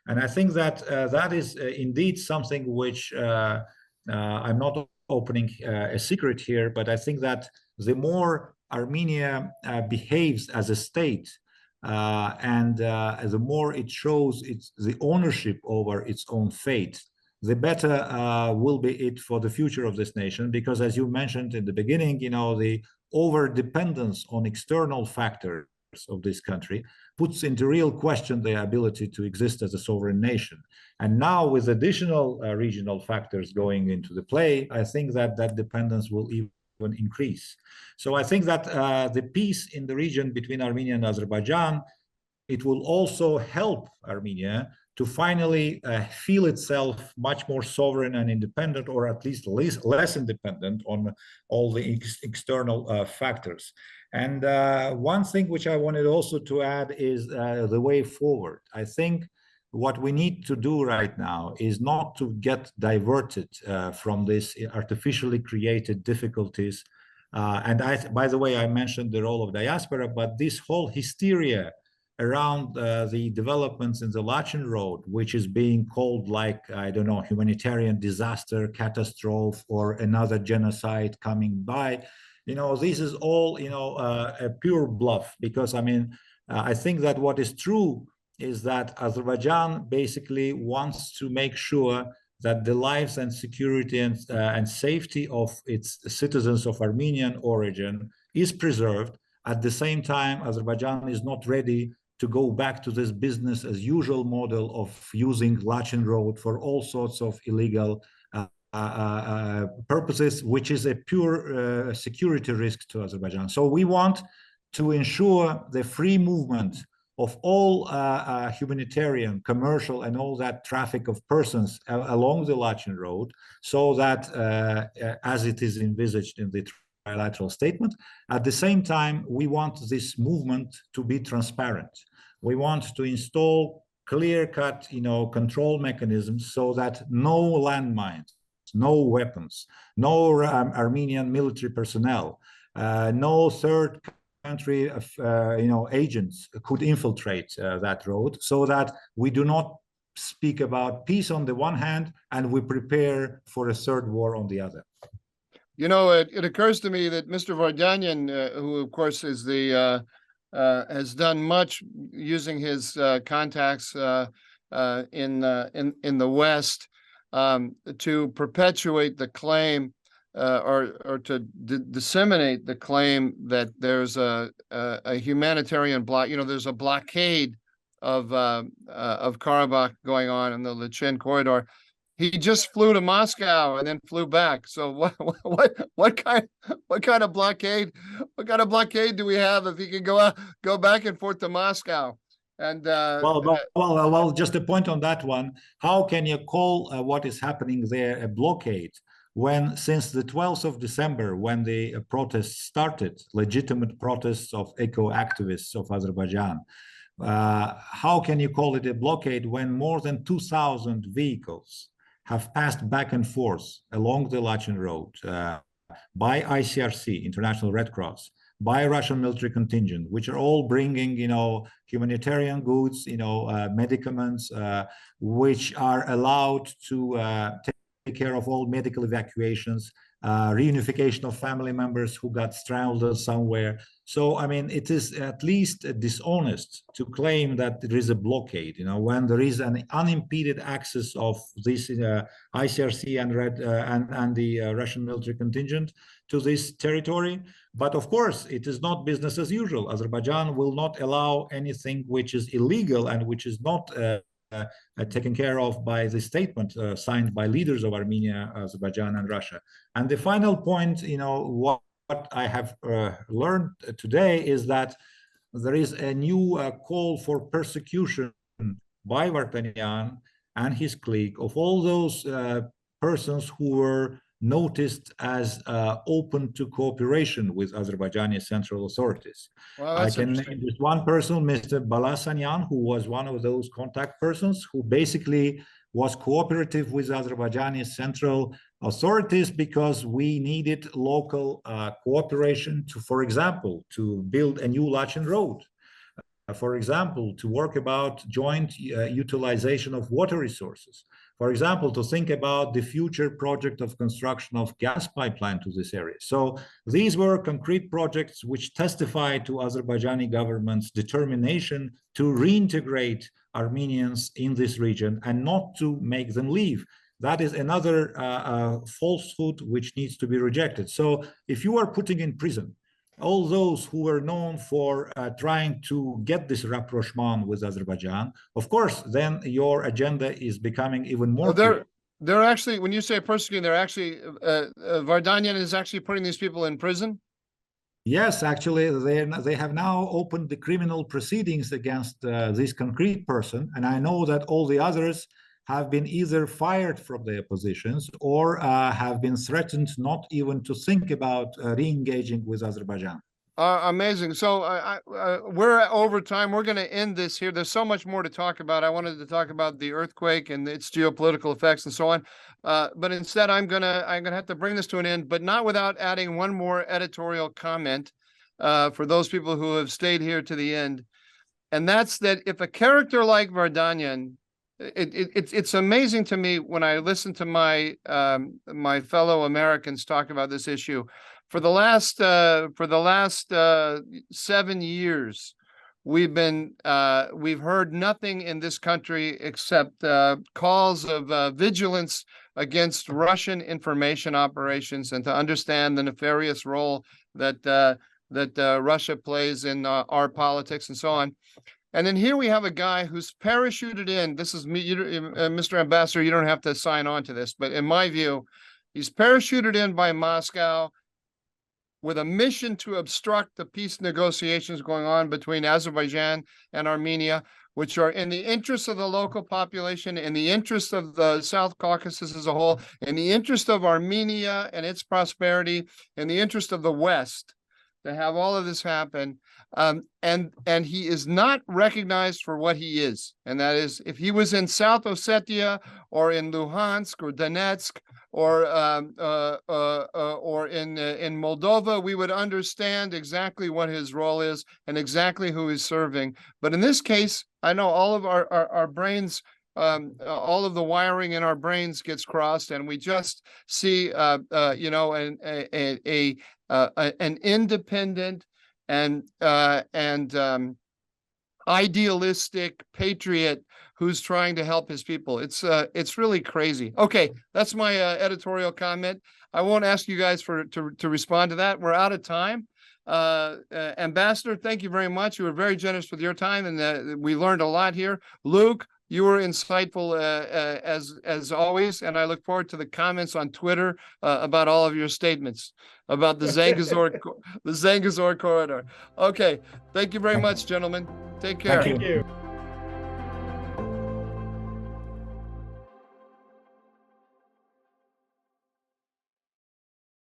And I think that that is indeed something which I'm not opening a secret here, but I think that the more Armenia behaves as a state, and the more it shows the ownership over its own fate, the better will be it for the future of this nation. Because as you mentioned in the beginning, the over-dependence on external factors of this country puts into real question their ability to exist as a sovereign nation. And now with additional regional factors going into the play, I think that that dependence will even increase. So I think that the peace in the region between Armenia and Azerbaijan, it will also help Armenia to finally feel itself much more sovereign and independent, or at least less independent on all the external factors. And one thing which I wanted also to add is the way forward. I think what we need to do right now is not to get diverted from this artificially created difficulties. By the way, I mentioned the role of diaspora, but this whole hysteria around the developments in the Lachin Road, which is being called, like, I don't know, humanitarian disaster, catastrophe, or another genocide coming by. This is all, a pure bluff, because, I think that what is true is that Azerbaijan basically wants to make sure that the lives and security and safety of its citizens of Armenian origin is preserved, At the same time, Azerbaijan is not ready to go back to this business as usual model of using Lachin Road for all sorts of illegal purposes, which is a pure security risk to Azerbaijan. So we want to ensure the free movement of all humanitarian, commercial, and all that traffic of persons along the Lachin Road, so that, as it is envisaged in the trilateral statement, at the same time, we want this movement to be transparent. We want to install clear-cut, control mechanisms so that no landmines, no weapons, no Armenian military personnel, no third country agents could infiltrate that road, so that we do not speak about peace on the one hand and we prepare for a third war on the other. It occurs to me that Mr. Vardanyan, who of course is has done much using his contacts in the West to perpetuate the claim or to disseminate the claim that there's a humanitarian block. There's a blockade of Karabakh going on in the Lachin corridor. He just flew to Moscow and then flew back. So what kind of blockade? What kind of blockade do we have if he can go back and forth to Moscow? And well, just a point on that one. How can you call what is happening there a blockade when, since the 12th of December, when the protests started, legitimate protests of eco-activists of Azerbaijan, how can you call it a blockade when more than 2,000 vehicles have passed back and forth along the Lachin Road by ICRC, International Red Cross, by Russian military contingent, which are all bringing, humanitarian goods, medicaments, which are allowed to take care of all medical evacuations, reunification of family members who got stranded somewhere. So, I mean, it is at least dishonest to claim that there is a blockade, when there is an unimpeded access of this ICRC and the Russian military contingent to this territory. But of course, it is not business as usual. Azerbaijan will not allow anything which is illegal and which is not taken care of by the statement signed by leaders of Armenia, Azerbaijan, and Russia. And the final point, what I have learned today is that there is a new call for persecution by Vartanyan and his clique of all those persons who were noticed as open to cooperation with Azerbaijani central authorities. Well, I can name just one person, Mr. Balasanyan, who was one of those contact persons who basically was cooperative with Azerbaijani central authorities because we needed local cooperation to, for example, to build a new Lachin road. For example, to work about joint utilization of water resources. For example, to think about the future project of construction of gas pipeline to this area. So these were concrete projects which testify to Azerbaijani government's determination to reintegrate Armenians in this region and not to make them leave. That is another falsehood which needs to be rejected. So if you are putting in prison all those who were known for trying to get this rapprochement with Azerbaijan, of course, then your agenda is becoming even more clear. They're actually, when you say persecuting, they're actually, Vardanyan is actually putting these people in prison? Yes, actually, they have now opened the criminal proceedings against this concrete person, and I know that all the others have been either fired from their positions or have been threatened not even to think about re-engaging with Azerbaijan. Amazing. So we're over time. We're going to end this here. There's so much more to talk about. I wanted to talk about the earthquake and its geopolitical effects and so on. But instead, I'm gonna have to bring this to an end, but not without adding one more editorial comment for those people who have stayed here to the end. And that's that if a character like Vardanyan, it's amazing to me when I listen to my my fellow Americans talk about this issue. For the last 7 years, we've heard nothing in this country except calls of vigilance against Russian information operations and to understand the nefarious role that that Russia plays in our politics and so on. And then here we have a guy who's parachuted in. This is me, Mr. Ambassador, you don't have to sign on to this, but in my view, he's parachuted in by Moscow with a mission to obstruct the peace negotiations going on between Azerbaijan and Armenia, which are in the interest of the local population, in the interest of the South Caucasus as a whole, in the interest of Armenia and its prosperity, in the interest of the West, to have all of this happen. And he is not recognized for what he is. And that is, if he was in South Ossetia or in Luhansk or Donetsk or in Moldova, we would understand exactly what his role is and exactly who he's serving. But in this case, I know all of our brains, all of the wiring in our brains gets crossed, and we just see, you know, an independent and idealistic patriot who's trying to help his people. It's really crazy. Okay, that's my editorial comment. I won't ask you guys to respond to that. We're out of time. Ambassador, thank you very much. You were very generous with your time, and we learned a lot here. Luke, you were insightful as always, and I look forward to the comments on Twitter about all of your statements about the Zangezur corridor. Okay, thank you very much, gentlemen. Take care. Thank you.